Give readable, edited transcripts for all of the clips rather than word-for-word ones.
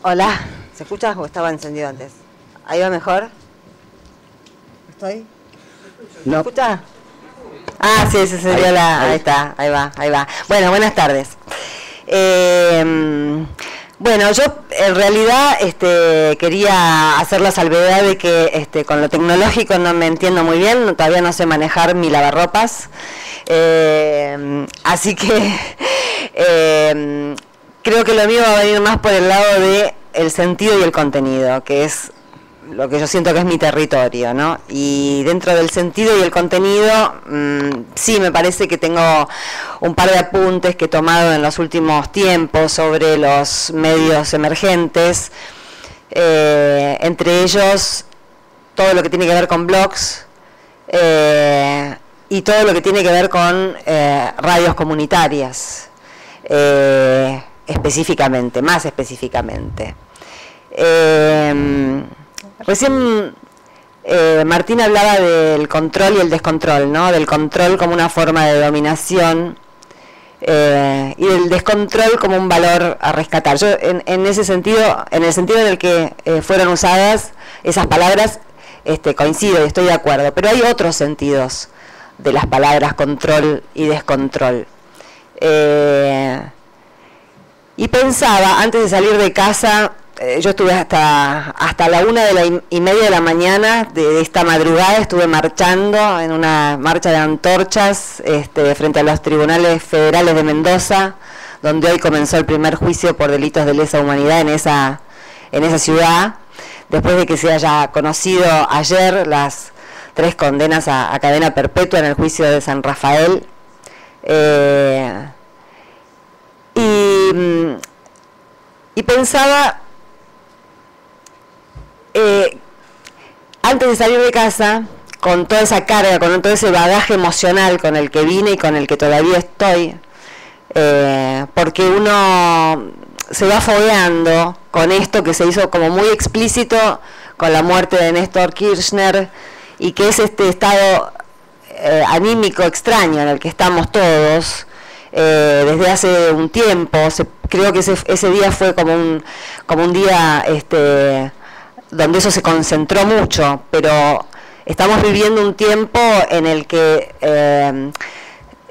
Hola, ¿se escucha o estaba encendido antes? ¿Ahí va mejor? ¿Estoy? No. ¿Se escucha? Ah, sí, ese sería ahí está, ahí va. Bueno, buenas tardes. Bueno, yo en realidad quería hacer la salvedad de que con lo tecnológico no me entiendo muy bien, todavía no sé manejar mi lavarropas, así que creo que lo mío va a venir más por el lado de el sentido y el contenido, que es lo que yo siento que es mi territorio, ¿no? Y dentro del sentido y el contenido, sí me parece que tengo un par de apuntes que he tomado en los últimos tiempos sobre los medios emergentes, entre ellos todo lo que tiene que ver con blogs y todo lo que tiene que ver con radios comunitarias, específicamente, más específicamente. Recién Martín hablaba del control y el descontrol, ¿no? Del control como una forma de dominación y del descontrol como un valor a rescatar. Yo en ese sentido, en el sentido en el que fueron usadas esas palabras, coincido y estoy de acuerdo, pero hay otros sentidos de las palabras control y descontrol. Y pensaba, antes de salir de casa, yo estuve hasta la 1:30 de la mañana de esta madrugada, estuve marchando en una marcha de antorchas frente a los tribunales federales de Mendoza, donde hoy comenzó el primer juicio por delitos de lesa humanidad en esa ciudad, después de que se haya conocido ayer las 3 condenas a cadena perpetua en el juicio de San Rafael. Y pensaba, antes de salir de casa, con toda esa carga, con todo ese bagaje emocional con el que vine y con el que todavía estoy, porque uno se va fogueando con esto que se hizo como muy explícito con la muerte de Néstor Kirchner, y que es este estado anímico extraño en el que estamos todos desde hace un tiempo. Creo que ese día fue como un día donde eso se concentró mucho, pero estamos viviendo un tiempo en el que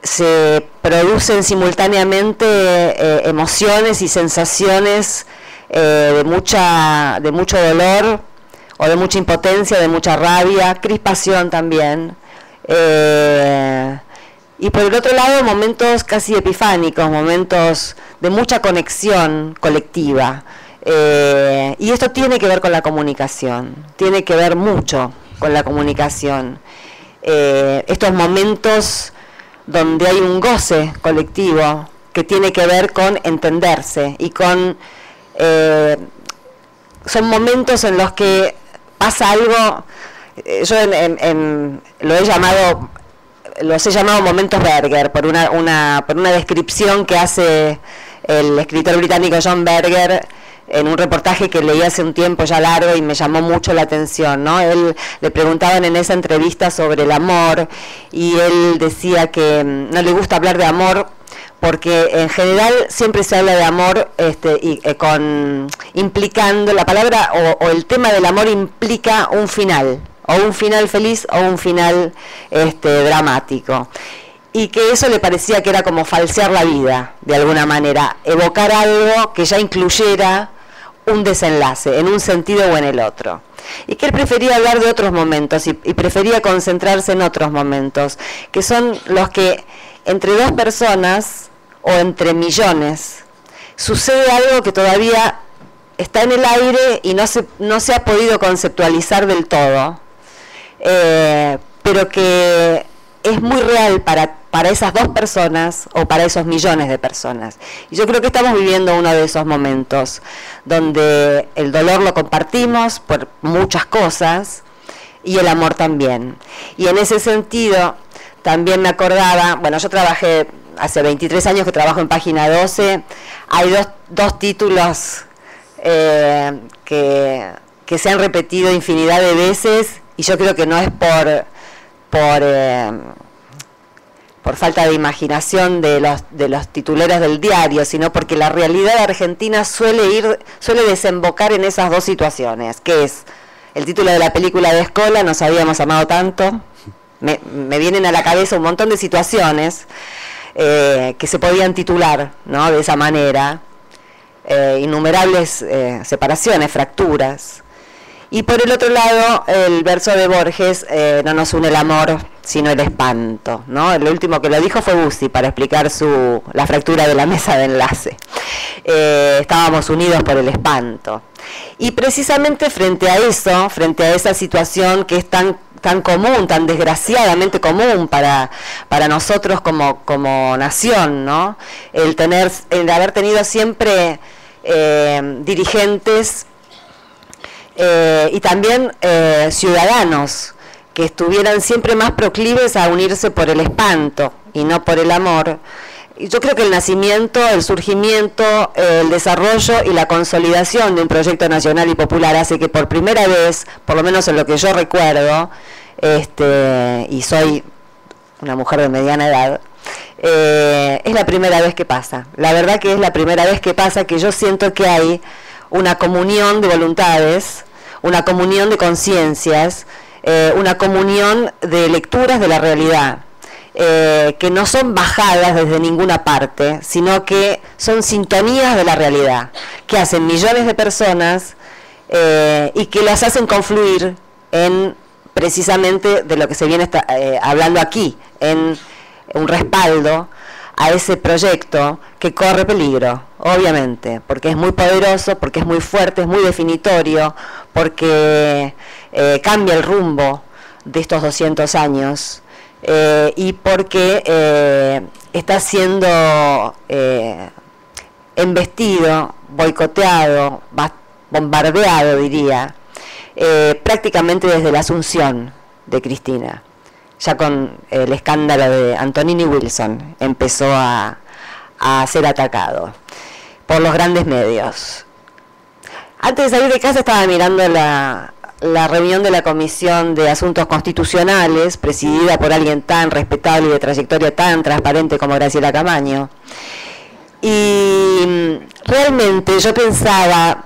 se producen simultáneamente emociones y sensaciones de mucho dolor, o de mucha impotencia, de mucha rabia, crispación también. Y por el otro lado, momentos casi epifánicos, momentos de mucha conexión colectiva. Y esto tiene que ver con la comunicación, tiene que ver mucho con la comunicación. Estos momentos donde hay un goce colectivo que tiene que ver con entenderse y con... son momentos en los que pasa algo, yo los he llamado momentos Berger, por una descripción que hace el escritor británico John Berger en un reportaje que leí hace un tiempo ya largo y me llamó mucho la atención, ¿no? Él le preguntaban en esa entrevista sobre el amor, y él decía que no le gusta hablar de amor porque en general siempre se habla de amor implicando la palabra o el tema del amor implica un final, o un final feliz o un final dramático, y que eso le parecía que era como falsear la vida de alguna manera, evocar algo que ya incluyera un desenlace en un sentido o en el otro, y que él prefería hablar de otros momentos y prefería concentrarse en otros momentos, que son los que entre 2 personas o entre millones sucede algo que todavía está en el aire y no se ha podido conceptualizar del todo, pero que es muy real para esas 2 personas o para esos millones de personas. Y yo creo que estamos viviendo uno de esos momentos donde el dolor lo compartimos por muchas cosas y el amor también. Y en ese sentido también me acordaba, bueno, yo trabajé hace 23 años que trabajo en Página 12, hay dos títulos que se han repetido infinidad de veces, y yo creo que no es por falta de imaginación de los tituleros del diario, sino porque la realidad argentina suele desembocar en esas dos situaciones, que es el título de la película de Escola, Nos habíamos amado tanto. Me vienen a la cabeza un montón de situaciones que se podían titular, ¿no?, de esa manera, innumerables separaciones, fracturas. Y por el otro lado, el verso de Borges, no nos une el amor, sino el espanto, ¿no? El último que lo dijo fue Bussi, para explicar la fractura de la mesa de enlace. Estábamos unidos por el espanto. Y precisamente frente a eso, frente a esa situación que es tan común, tan desgraciadamente común para nosotros como nación, ¿no? El haber tenido siempre dirigentes y también ciudadanos que estuvieran siempre más proclives a unirse por el espanto y no por el amor. Y yo creo que el nacimiento, el surgimiento, el desarrollo y la consolidación de un proyecto nacional y popular hace que por primera vez, por lo menos en lo que yo recuerdo, y soy una mujer de mediana edad, es la primera vez que pasa. La verdad que es la primera vez que pasa, que yo siento que hay una comunión de voluntades, una comunión de conciencias, una comunión de lecturas de la realidad, que no son bajadas desde ninguna parte, sino que son sintonías de la realidad, que hacen millones de personas y que las hacen confluir en precisamente de lo que se viene hablando aquí, en un respaldo a ese proyecto que corre peligro, obviamente, porque es muy poderoso, porque es muy fuerte, es muy definitorio, porque cambia el rumbo de estos 200 años y porque está siendo embestido, boicoteado, bombardeado, diría, prácticamente desde la asunción de Cristina. Ya con el escándalo de Antonini Wilson empezó a ser atacado por los grandes medios. Antes de salir de casa estaba mirando la reunión de la Comisión de Asuntos Constitucionales, presidida por alguien tan respetable y de trayectoria tan transparente como Graciela Camaño. Y realmente yo pensaba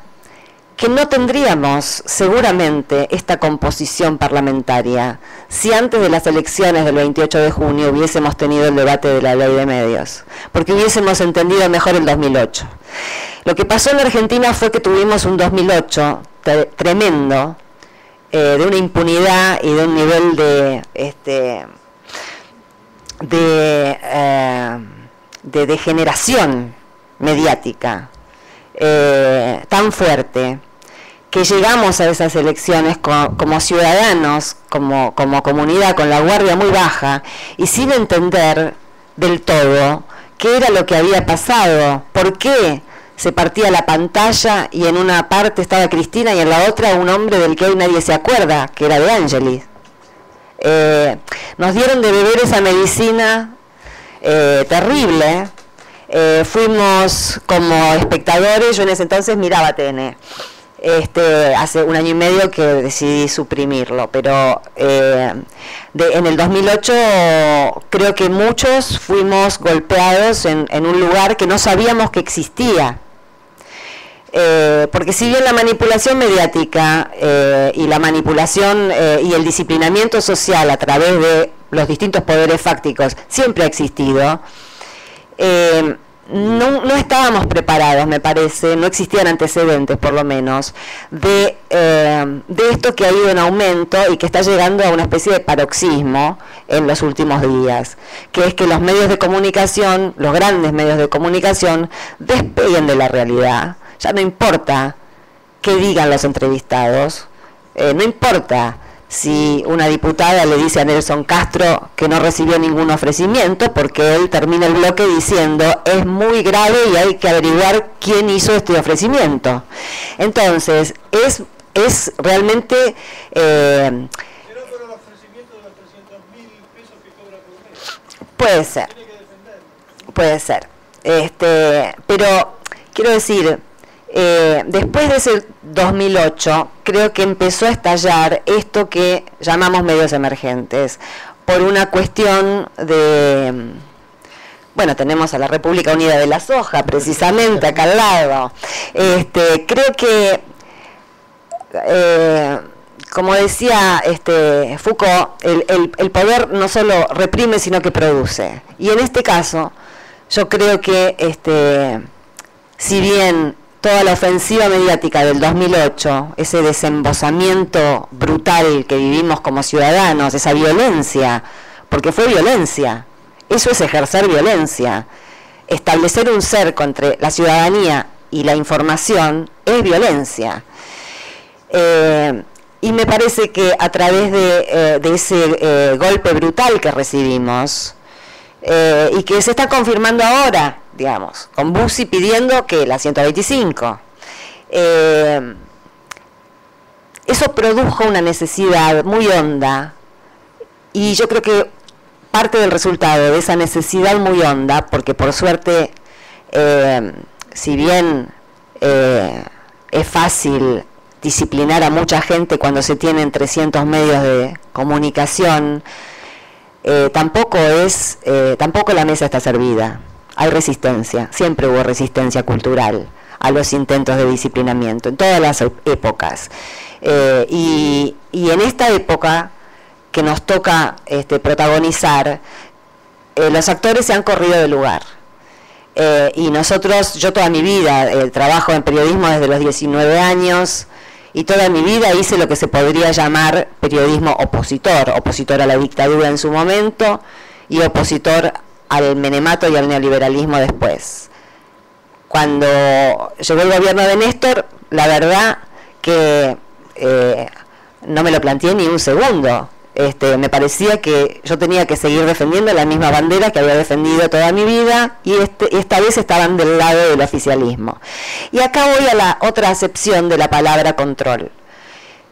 que no tendríamos seguramente esta composición parlamentaria si antes de las elecciones del 28 de junio hubiésemos tenido el debate de la ley de medios, porque hubiésemos entendido mejor el 2008. Lo que pasó en la Argentina fue que tuvimos un 2008 tremendo, de una impunidad y de un nivel de degeneración mediática tan fuerte, que llegamos a esas elecciones como ciudadanos, como comunidad, con la guardia muy baja y sin entender del todo qué era lo que había pasado, por qué se partía la pantalla y en una parte estaba Cristina y en la otra un hombre del que hoy nadie se acuerda, que era De Angelis. Nos dieron de beber esa medicina terrible. Fuimos como espectadores, yo en ese entonces miraba TN. Hace un año y medio que decidí suprimirlo, pero en el 2008 creo que muchos fuimos golpeados en un lugar que no sabíamos que existía, porque si bien la manipulación mediática y la manipulación y el disciplinamiento social a través de los distintos poderes fácticos siempre ha existido, no estábamos preparados, me parece, no existían antecedentes por lo menos de esto que ha ido en aumento y que está llegando a una especie de paroxismo en los últimos días, que es que los medios de comunicación, los grandes medios de comunicación, despeguen de la realidad. Ya no importa qué digan los entrevistados, no importa si una diputada le dice a Nelson Castro que no recibió ningún ofrecimiento, porque él termina el bloque diciendo es muy grave y hay que averiguar quién hizo este ofrecimiento. Entonces, es realmente... ¿Será por el ofrecimiento de los 300.000 pesos que cobra por mes? Puede ser. Tiene que defender. Puede ser. Pero, quiero decir... después de ese 2008 creo que empezó a estallar esto que llamamos medios emergentes, por una cuestión de... Bueno, tenemos a la República Unida de la Soja, precisamente, acá al lado. Creo que, como decía Foucault, el poder no solo reprime, sino que produce. Y en este caso, yo creo que, si bien toda la ofensiva mediática del 2008, ese desembosamiento brutal que vivimos como ciudadanos, esa violencia, porque fue violencia, eso es ejercer violencia. Establecer un cerco entre la ciudadanía y la información es violencia. Y me parece que a través de ese golpe brutal que recibimos, y que se está confirmando ahora, digamos, con Bussi pidiendo que la 125, eso produjo una necesidad muy honda, y yo creo que parte del resultado de esa necesidad muy honda, porque por suerte, si bien es fácil disciplinar a mucha gente cuando se tienen 300 medios de comunicación, tampoco la mesa está servida. Hay resistencia, siempre hubo resistencia cultural a los intentos de disciplinamiento, en todas las épocas. Y en esta época que nos toca protagonizar, los actores se han corrido del lugar. Y nosotros, yo toda mi vida trabajo en periodismo desde los 19 años, y toda mi vida hice lo que se podría llamar periodismo opositor, opositor a la dictadura en su momento y opositor al menemato y al neoliberalismo después. Cuando llegó el gobierno de Néstor, la verdad que no me lo planteé ni un segundo. Me parecía que yo tenía que seguir defendiendo la misma bandera que había defendido toda mi vida, y esta vez estaban del lado del oficialismo. Y acá voy a la otra acepción de la palabra control,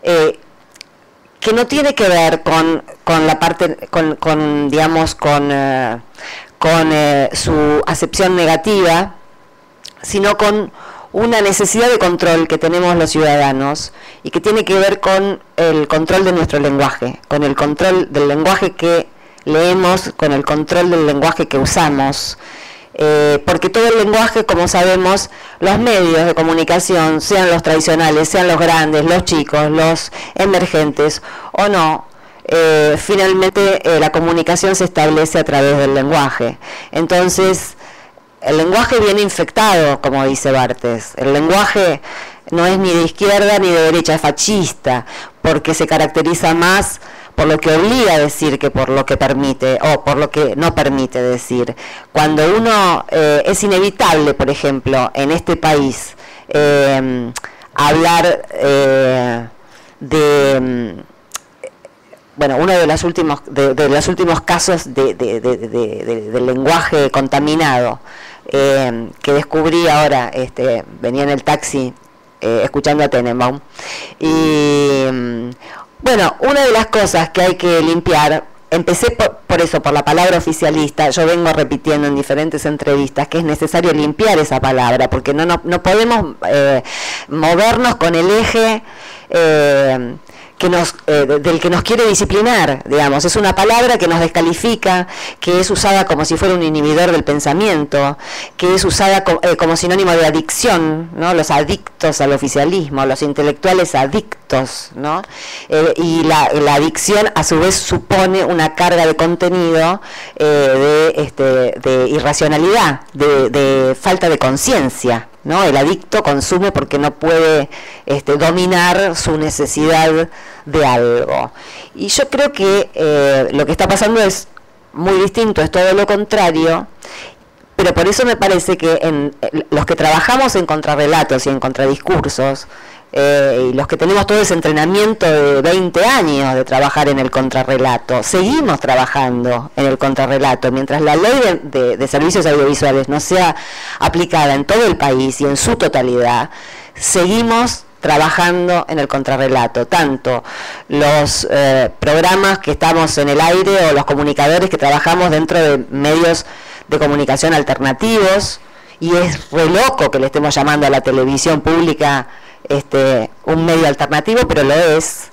que no tiene que ver con la parte, digamos, con su acepción negativa, sino con una necesidad de control que tenemos los ciudadanos, y que tiene que ver con el control de nuestro lenguaje, con el control del lenguaje que leemos, con el control del lenguaje que usamos, porque todo el lenguaje, como sabemos, los medios de comunicación, sean los tradicionales, sean los grandes, los chicos, los emergentes o no, finalmente la comunicación se establece a través del lenguaje. Entonces, el lenguaje viene infectado, como dice Barthes. El lenguaje no es ni de izquierda ni de derecha, es fascista, porque se caracteriza más por lo que obliga a decir que por lo que permite, o por lo que no permite decir. Cuando uno, es inevitable, por ejemplo, en este país, hablar bueno, uno de los últimos casos de lenguaje contaminado, que descubrí ahora, venía en el taxi escuchando a Tenenbaum, y bueno, una de las cosas que hay que limpiar, empecé por eso, por la palabra oficialista. Yo vengo repitiendo en diferentes entrevistas que es necesario limpiar esa palabra, porque no podemos movernos con el eje del que nos quiere disciplinar, digamos. Es una palabra que nos descalifica, que es usada como si fuera un inhibidor del pensamiento, que es usada como sinónimo de adicción, ¿no? Los adictos al oficialismo, los intelectuales adictos, ¿no? Y la adicción a su vez supone una carga de contenido, de irracionalidad, de falta de conciencia, ¿no? El adicto consume porque no puede dominar su necesidad de algo. Y yo creo que lo que está pasando es muy distinto, es todo lo contrario, pero por eso me parece que los que trabajamos en contrarrelatos y en contradiscursos, y los que tenemos todo ese entrenamiento de 20 años de trabajar en el contrarrelato, seguimos trabajando en el contrarrelato, mientras la ley de servicios audiovisuales no sea aplicada en todo el país y en su totalidad, seguimos trabajando en el contrarrelato, tanto los programas que estamos en el aire o los comunicadores que trabajamos dentro de medios de comunicación alternativos, y es re loco que le estemos llamando a la televisión pública un medio alternativo, pero lo es.